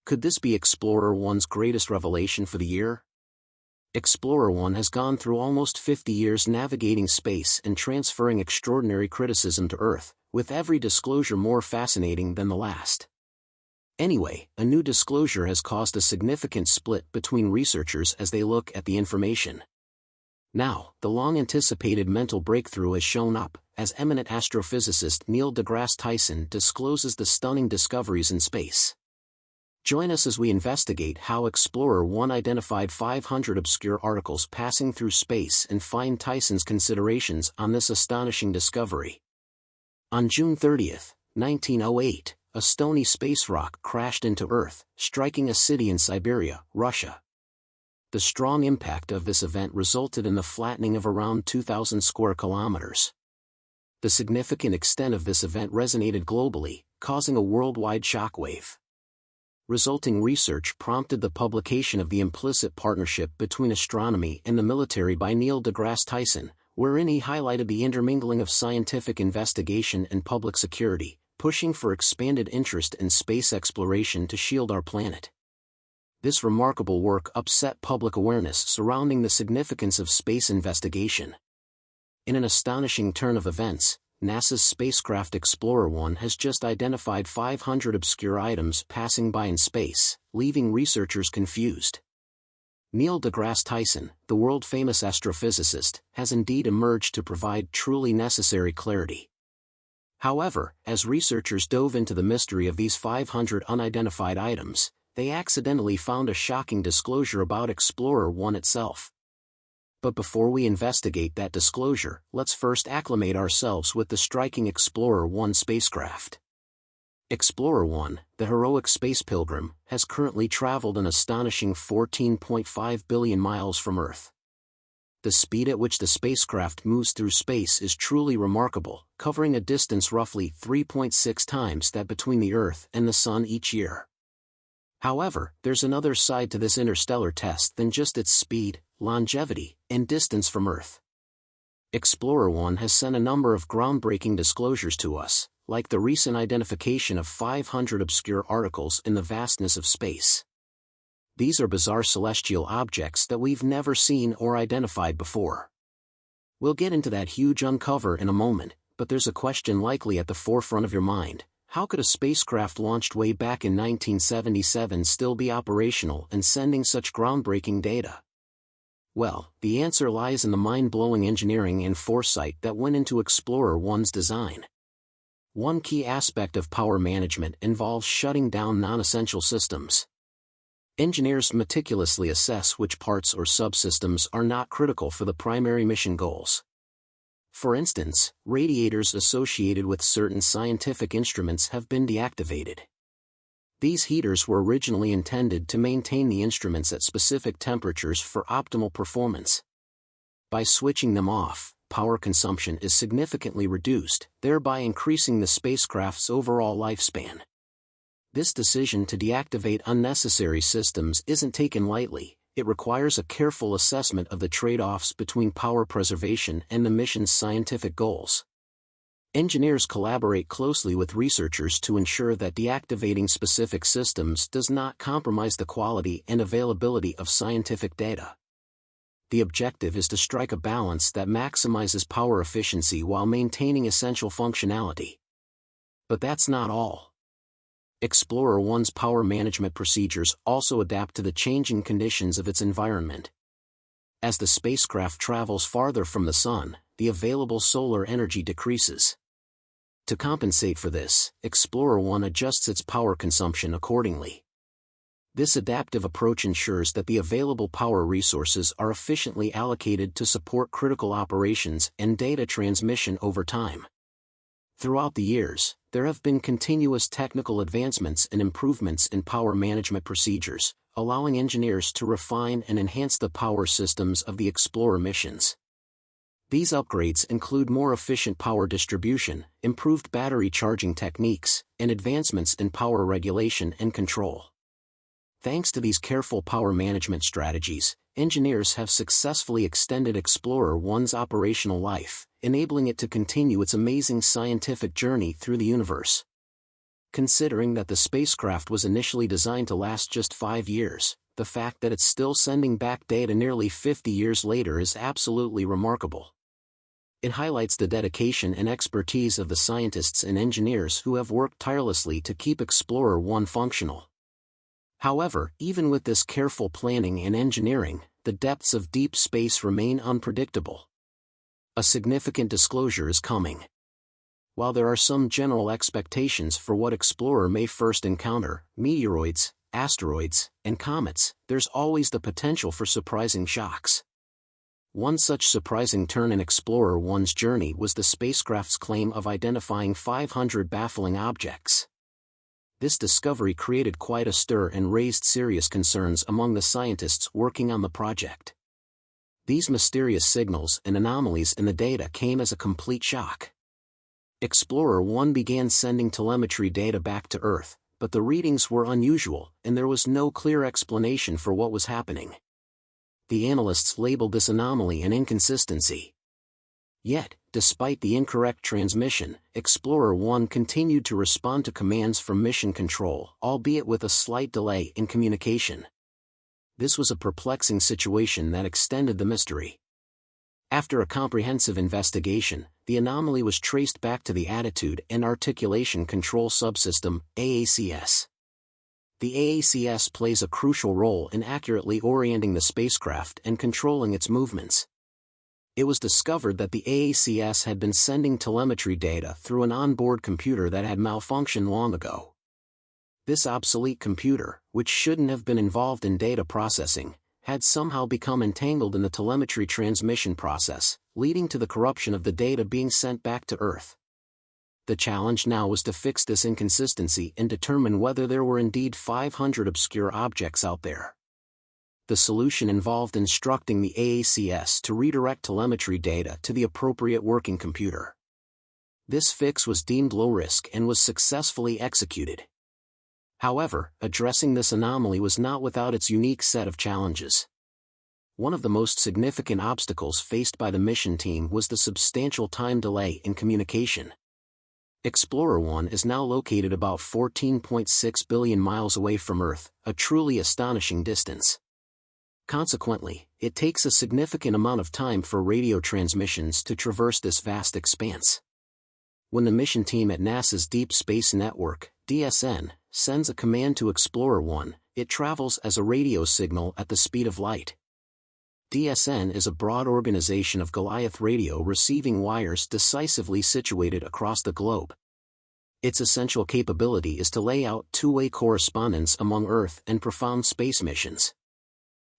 Could this be Explorer 1's greatest revelation for the year? Explorer 1 has gone through almost 50 years navigating space and transferring extraordinary criticism to Earth, with every disclosure more fascinating than the last. Anyway, a new disclosure has caused a significant split between researchers as they look at the information. Now, the long-anticipated mental breakthrough has shown up, as eminent astrophysicist Neil deGrasse Tyson discloses the stunning discoveries in space. Join us as we investigate how Explorer 1 identified 500 obscure articles passing through space and find Tyson's considerations on this astonishing discovery. On June 30, 1908, a stony space rock crashed into Earth, striking a city in Siberia, Russia. The strong impact of this event resulted in the flattening of around 2,000 square kilometers. The significant extent of this event resonated globally, causing a worldwide shockwave. Resulting research prompted the publication of The Implicit Partnership Between Astronomy and the Military by Neil deGrasse Tyson, wherein he highlighted the intermingling of scientific investigation and public security, pushing for expanded interest in space exploration to shield our planet. This remarkable work upset public awareness surrounding the significance of space investigation. In an astonishing turn of events, NASA's spacecraft Explorer 1 has just identified 500 obscure items passing by in space, leaving researchers confused. Neil deGrasse Tyson, the world-famous astrophysicist, has indeed emerged to provide truly necessary clarity. However, as researchers dove into the mystery of these 500 unidentified items, they accidentally found a shocking disclosure about Explorer 1 itself. But before we investigate that disclosure, let's first acclimate ourselves with the striking Explorer 1 spacecraft. Explorer 1, the heroic space pilgrim, has currently traveled an astonishing 14.5 billion miles from Earth. The speed at which the spacecraft moves through space is truly remarkable, covering a distance roughly 3.6 times that between the Earth and the Sun each year. However, there's another side to this interstellar test than just its speed, longevity, and distance from Earth. Explorer 1 has sent a number of groundbreaking disclosures to us, like the recent identification of 500 obscure articles in the vastness of space. These are bizarre celestial objects that we've never seen or identified before. We'll get into that huge uncover in a moment, but there's a question likely at the forefront of your mind. How could a spacecraft launched way back in 1977 still be operational and sending such groundbreaking data? Well, the answer lies in the mind-blowing engineering and foresight that went into Explorer 1's design. One key aspect of power management involves shutting down non-essential systems. Engineers meticulously assess which parts or subsystems are not critical for the primary mission goals. For instance, radiators associated with certain scientific instruments have been deactivated. These heaters were originally intended to maintain the instruments at specific temperatures for optimal performance. By switching them off, power consumption is significantly reduced, thereby increasing the spacecraft's overall lifespan. This decision to deactivate unnecessary systems isn't taken lightly. It requires a careful assessment of the trade-offs between power preservation and the mission's scientific goals. Engineers collaborate closely with researchers to ensure that deactivating specific systems does not compromise the quality and availability of scientific data. The objective is to strike a balance that maximizes power efficiency while maintaining essential functionality. But that's not all. Explorer 1's power management procedures also adapt to the changing conditions of its environment. As the spacecraft travels farther from the Sun, the available solar energy decreases. To compensate for this, Explorer 1 adjusts its power consumption accordingly. This adaptive approach ensures that the available power resources are efficiently allocated to support critical operations and data transmission over time. Throughout the years, there have been continuous technical advancements and improvements in power management procedures, allowing engineers to refine and enhance the power systems of the Explorer missions. These upgrades include more efficient power distribution, improved battery charging techniques, and advancements in power regulation and control. Thanks to these careful power management strategies, engineers have successfully extended Explorer 1's operational life, enabling it to continue its amazing scientific journey through the universe. Considering that the spacecraft was initially designed to last just 5 years, the fact that it's still sending back data nearly 50 years later is absolutely remarkable. It highlights the dedication and expertise of the scientists and engineers who have worked tirelessly to keep Explorer 1 functional. However, even with this careful planning and engineering, the depths of deep space remain unpredictable. A significant disclosure is coming. While there are some general expectations for what Explorer may first encounter, meteoroids, asteroids, and comets, there's always the potential for surprising shocks. One such surprising turn in Explorer 1's journey was the spacecraft's claim of identifying 500 baffling objects. This discovery created quite a stir and raised serious concerns among the scientists working on the project. These mysterious signals and anomalies in the data came as a complete shock. Explorer 1 began sending telemetry data back to Earth, but the readings were unusual, and there was no clear explanation for what was happening. The analysts labeled this anomaly an inconsistency. Yet, despite the incorrect transmission, Explorer 1 continued to respond to commands from Mission Control, albeit with a slight delay in communication. This was a perplexing situation that extended the mystery. After a comprehensive investigation, the anomaly was traced back to the Attitude and Articulation Control Subsystem, AACS. The AACS plays a crucial role in accurately orienting the spacecraft and controlling its movements. It was discovered that the AACS had been sending telemetry data through an onboard computer that had malfunctioned long ago. This obsolete computer, which shouldn't have been involved in data processing, had somehow become entangled in the telemetry transmission process, leading to the corruption of the data being sent back to Earth. The challenge now was to fix this inconsistency and determine whether there were indeed 500 obscure objects out there. The solution involved instructing the AACS to redirect telemetry data to the appropriate working computer. This fix was deemed low risk and was successfully executed. However, addressing this anomaly was not without its unique set of challenges. One of the most significant obstacles faced by the mission team was the substantial time delay in communication. Explorer 1 is now located about 14.6 billion miles away from Earth, a truly astonishing distance. Consequently, it takes a significant amount of time for radio transmissions to traverse this vast expanse. When the mission team at NASA's Deep Space Network, DSN, sends a command to Explorer 1, it travels as a radio signal at the speed of light. DSN is a broad organization of Goliath radio receiving wires decisively situated across the globe. Its essential capability is to lay out two-way correspondence among Earth and profound space missions.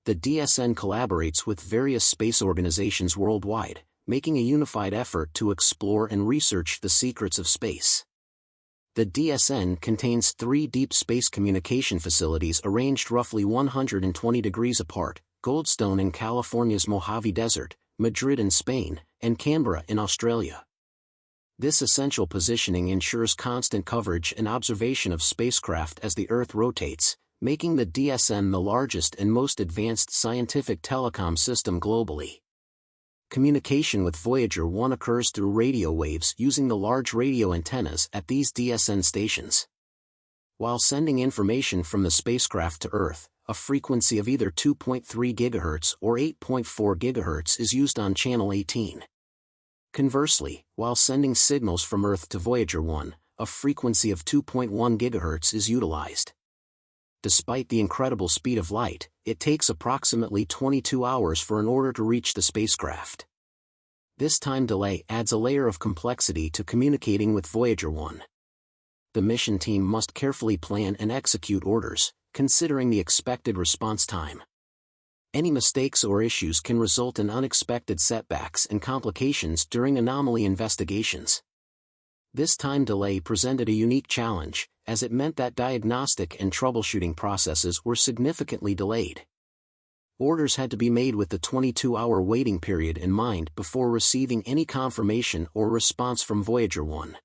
The DSN collaborates with various space organizations worldwide, making a unified effort to explore and research the secrets of space. The DSN contains 3 deep space communication facilities arranged roughly 120 degrees apart: Goldstone in California's Mojave Desert, Madrid in Spain, and Canberra in Australia. This essential positioning ensures constant coverage and observation of spacecraft as the Earth rotates, making the DSN the largest and most advanced scientific telecom system globally. Communication with Voyager 1 occurs through radio waves using the large radio antennas at these DSN stations. While sending information from the spacecraft to Earth, a frequency of either 2.3 GHz or 8.4 GHz is used on channel 18. Conversely, while sending signals from Earth to Voyager 1, a frequency of 2.1 GHz is utilized. Despite the incredible speed of light, it takes approximately 22 hours for an order to reach the spacecraft. This time delay adds a layer of complexity to communicating with Voyager 1. The mission team must carefully plan and execute orders, considering the expected response time. Any mistakes or issues can result in unexpected setbacks and complications during anomaly investigations. This time delay presented a unique challenge, as it meant that diagnostic and troubleshooting processes were significantly delayed. Orders had to be made with the 22-hour waiting period in mind before receiving any confirmation or response from Voyager 1.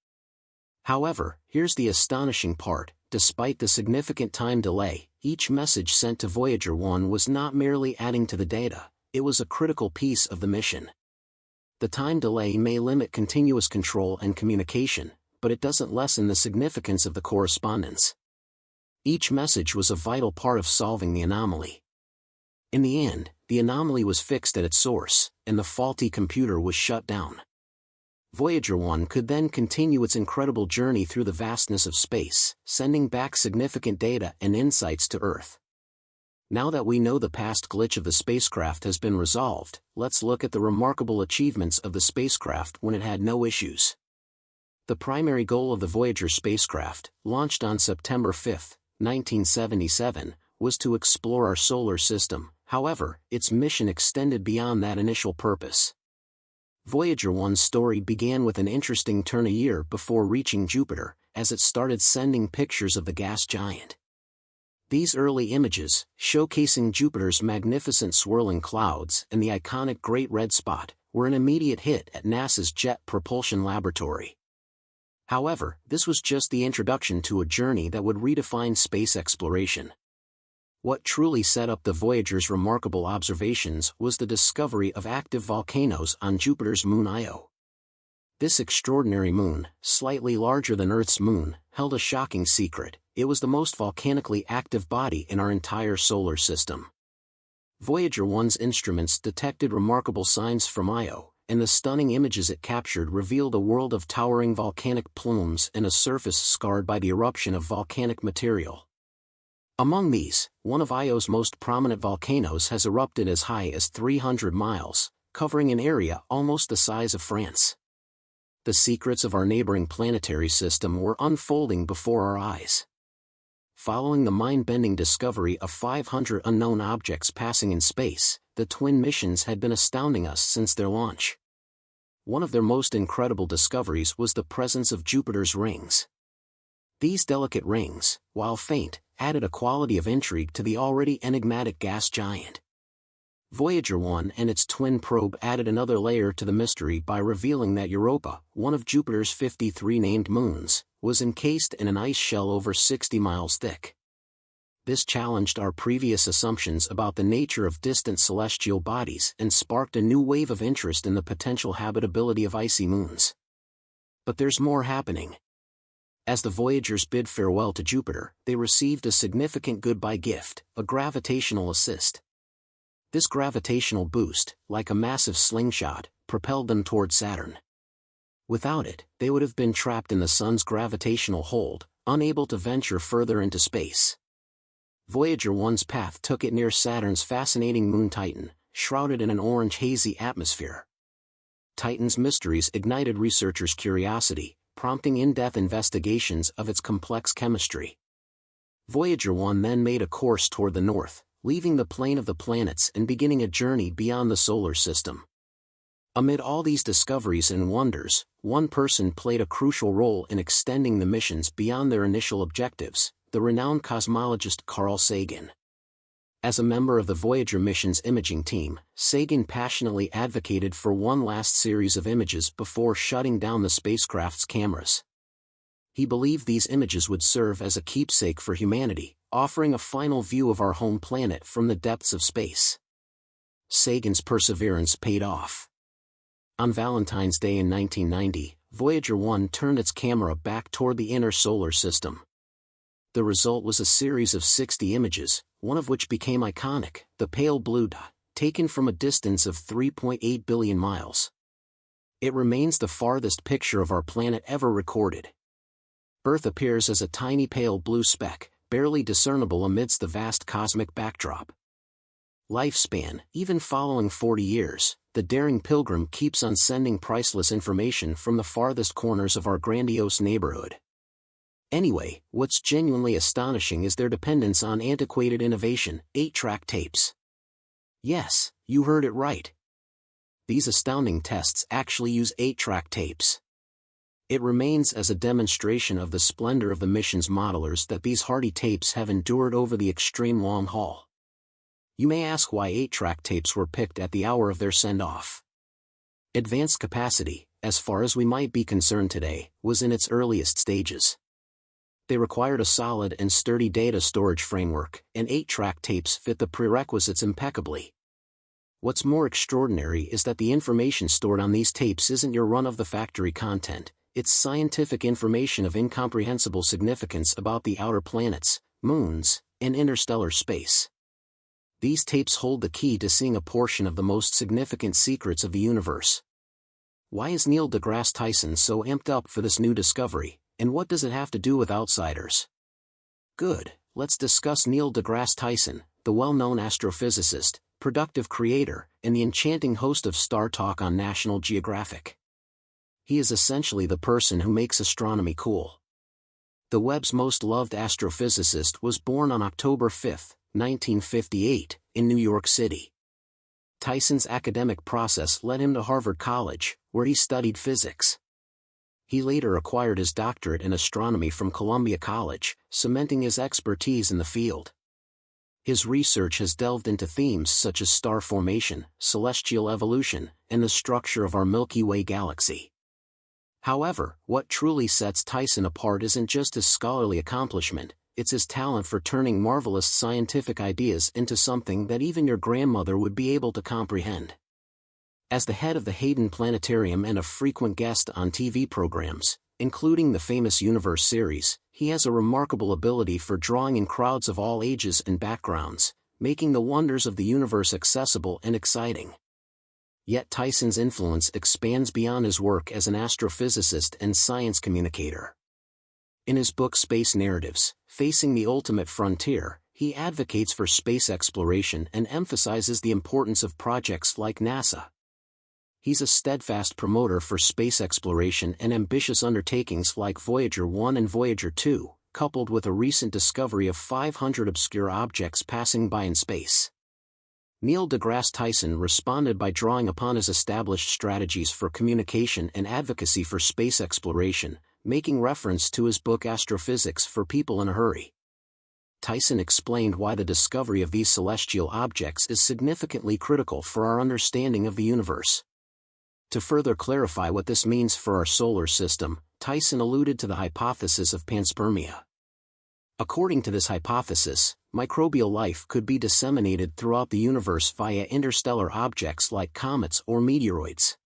However, here's the astonishing part: despite the significant time delay, each message sent to Voyager 1 was not merely adding to the data, it was a critical piece of the mission. The time delay may limit continuous control and communication, but it doesn't lessen the significance of the correspondence. Each message was a vital part of solving the anomaly. In the end, the anomaly was fixed at its source, and the faulty computer was shut down. Voyager 1 could then continue its incredible journey through the vastness of space, sending back significant data and insights to Earth. Now that we know the past glitch of the spacecraft has been resolved, let's look at the remarkable achievements of the spacecraft when it had no issues. The primary goal of the Voyager spacecraft, launched on September 5, 1977, was to explore our solar system. However, its mission extended beyond that initial purpose. Voyager 1's story began with an interesting turn a year before reaching Jupiter, as it started sending pictures of the gas giant. These early images, showcasing Jupiter's magnificent swirling clouds and the iconic Great Red Spot, were an immediate hit at NASA's Jet Propulsion Laboratory. However, this was just the introduction to a journey that would redefine space exploration. What truly set up the Voyager's remarkable observations was the discovery of active volcanoes on Jupiter's moon Io. This extraordinary moon, slightly larger than Earth's moon, held a shocking secret: it was the most volcanically active body in our entire solar system. Voyager 1's instruments detected remarkable signs from Io, and the stunning images it captured revealed a world of towering volcanic plumes and a surface scarred by the eruption of volcanic material. Among these, one of Io's most prominent volcanoes has erupted as high as 300 miles, covering an area almost the size of France. The secrets of our neighboring planetary system were unfolding before our eyes. Following the mind-bending discovery of 500 unknown objects passing in space, the twin missions had been astounding us since their launch. One of their most incredible discoveries was the presence of Jupiter's rings. These delicate rings, while faint, added a quality of intrigue to the already enigmatic gas giant. Voyager 1 and its twin probe added another layer to the mystery by revealing that Europa, one of Jupiter's 53 named moons, was encased in an ice shell over 60 miles thick. This challenged our previous assumptions about the nature of distant celestial bodies and sparked a new wave of interest in the potential habitability of icy moons. But there's more happening. As the Voyagers bid farewell to Jupiter, they received a significant goodbye gift: a gravitational assist. This gravitational boost, like a massive slingshot, propelled them toward Saturn. Without it, they would have been trapped in the Sun's gravitational hold, unable to venture further into space. Voyager 1's path took it near Saturn's fascinating moon Titan, shrouded in an orange hazy atmosphere. Titan's mysteries ignited researchers' curiosity, prompting in-depth investigations of its complex chemistry. Voyager 1 then made a course toward the north, leaving the plane of the planets and beginning a journey beyond the solar system. Amid all these discoveries and wonders, one person played a crucial role in extending the missions beyond their initial objectives: the renowned cosmologist Carl Sagan. As a member of the Voyager mission's imaging team, Sagan passionately advocated for one last series of images before shutting down the spacecraft's cameras. He believed these images would serve as a keepsake for humanity, offering a final view of our home planet from the depths of space. Sagan's perseverance paid off. On Valentine's Day in 1990, Voyager 1 turned its camera back toward the inner solar system. The result was a series of 60 images, one of which became iconic: the pale blue dot, taken from a distance of 3.8 billion miles. It remains the farthest picture of our planet ever recorded. Earth appears as a tiny pale blue speck, barely discernible amidst the vast cosmic backdrop. Lifespan: even following 40 years, the daring pilgrim keeps on sending priceless information from the farthest corners of our grandiose neighborhood. Anyway, what's genuinely astonishing is their dependence on antiquated innovation: 8-track tapes. Yes, you heard it right. These astounding tests actually use 8-track tapes. It remains as a demonstration of the splendor of the mission's modelers that these hardy tapes have endured over the extreme long haul. You may ask why 8-track tapes were picked at the hour of their send-off. Advanced capacity, as far as we might be concerned today, was in its earliest stages. They required a solid and sturdy data storage framework, and 8-track tapes fit the prerequisites impeccably. What's more extraordinary is that the information stored on these tapes isn't your run-of-the-factory content. it's scientific information of incomprehensible significance about the outer planets, moons, and interstellar space. These tapes hold the key to seeing a portion of the most significant secrets of the universe. Why is Neil deGrasse Tyson so amped up for this new discovery, and what does it have to do with outsiders? Good, let's discuss Neil deGrasse Tyson, the well-known astrophysicist, productive creator, and the enchanting host of Star Talk on National Geographic. He is essentially the person who makes astronomy cool. The web's most loved astrophysicist was born on October 5, 1958, in New York City. Tyson's academic process led him to Harvard College, where he studied physics. He later acquired his doctorate in astronomy from Columbia College, cementing his expertise in the field. His research has delved into themes such as star formation, celestial evolution, and the structure of our Milky Way galaxy. However, what truly sets Tyson apart isn't just his scholarly accomplishment, it's his talent for turning marvelous scientific ideas into something that even your grandmother would be able to comprehend. As the head of the Hayden Planetarium and a frequent guest on TV programs, including the famous Universe series, he has a remarkable ability for drawing in crowds of all ages and backgrounds, making the wonders of the universe accessible and exciting. Yet Tyson's influence expands beyond his work as an astrophysicist and science communicator. In his book Space Narratives, Facing the Ultimate Frontier, he advocates for space exploration and emphasizes the importance of projects like NASA. He's a steadfast promoter for space exploration and ambitious undertakings like Voyager 1 and Voyager 2, coupled with a recent discovery of 500 obscure objects passing by in space. Neil deGrasse Tyson responded by drawing upon his established strategies for communication and advocacy for space exploration, making reference to his book Astrophysics for People in a Hurry. Tyson explained why the discovery of these celestial objects is significantly critical for our understanding of the universe. To further clarify what this means for our solar system, Tyson alluded to the hypothesis of panspermia. According to this hypothesis, microbial life could be disseminated throughout the universe via interstellar objects like comets or meteoroids.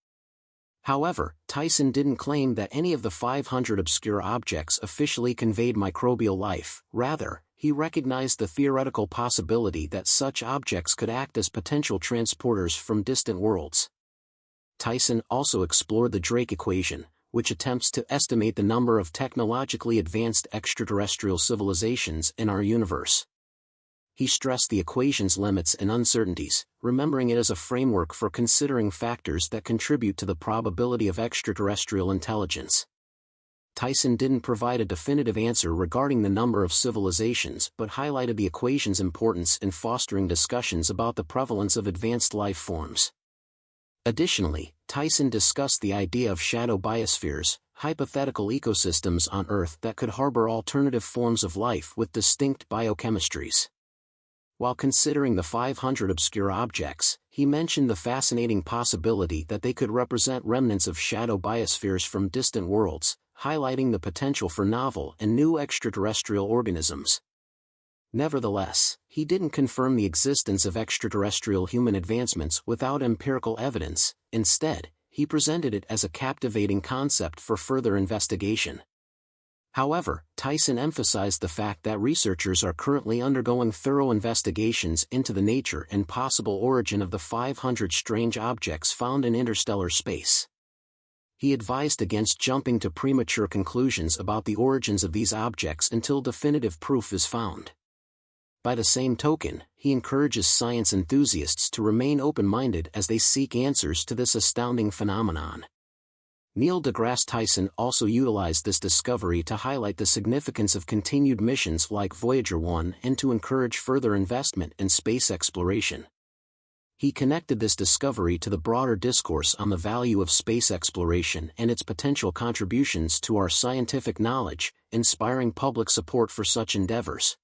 However, Tyson didn't claim that any of the 500 obscure objects officially conveyed microbial life. Rather, he recognized the theoretical possibility that such objects could act as potential transporters from distant worlds. Tyson also explored the Drake equation, which attempts to estimate the number of technologically advanced extraterrestrial civilizations in our universe. He stressed the equation's limits and uncertainties, remembering it as a framework for considering factors that contribute to the probability of extraterrestrial intelligence. Tyson didn't provide a definitive answer regarding the number of civilizations but highlighted the equation's importance in fostering discussions about the prevalence of advanced life forms. Additionally, Tyson discussed the idea of shadow biospheres, hypothetical ecosystems on Earth that could harbor alternative forms of life with distinct biochemistries. While considering the 500 obscure objects, he mentioned the fascinating possibility that they could represent remnants of shadow biospheres from distant worlds, highlighting the potential for novel and new extraterrestrial organisms. Nevertheless, he didn't confirm the existence of extraterrestrial human advancements without empirical evidence. Instead, he presented it as a captivating concept for further investigation. However, Tyson emphasized the fact that researchers are currently undergoing thorough investigations into the nature and possible origin of the 500 strange objects found in interstellar space. He advised against jumping to premature conclusions about the origins of these objects until definitive proof is found. By the same token, he encourages science enthusiasts to remain open-minded as they seek answers to this astounding phenomenon. Neil deGrasse Tyson also utilized this discovery to highlight the significance of continued missions like Voyager 1 and to encourage further investment in space exploration. He connected this discovery to the broader discourse on the value of space exploration and its potential contributions to our scientific knowledge, inspiring public support for such endeavors.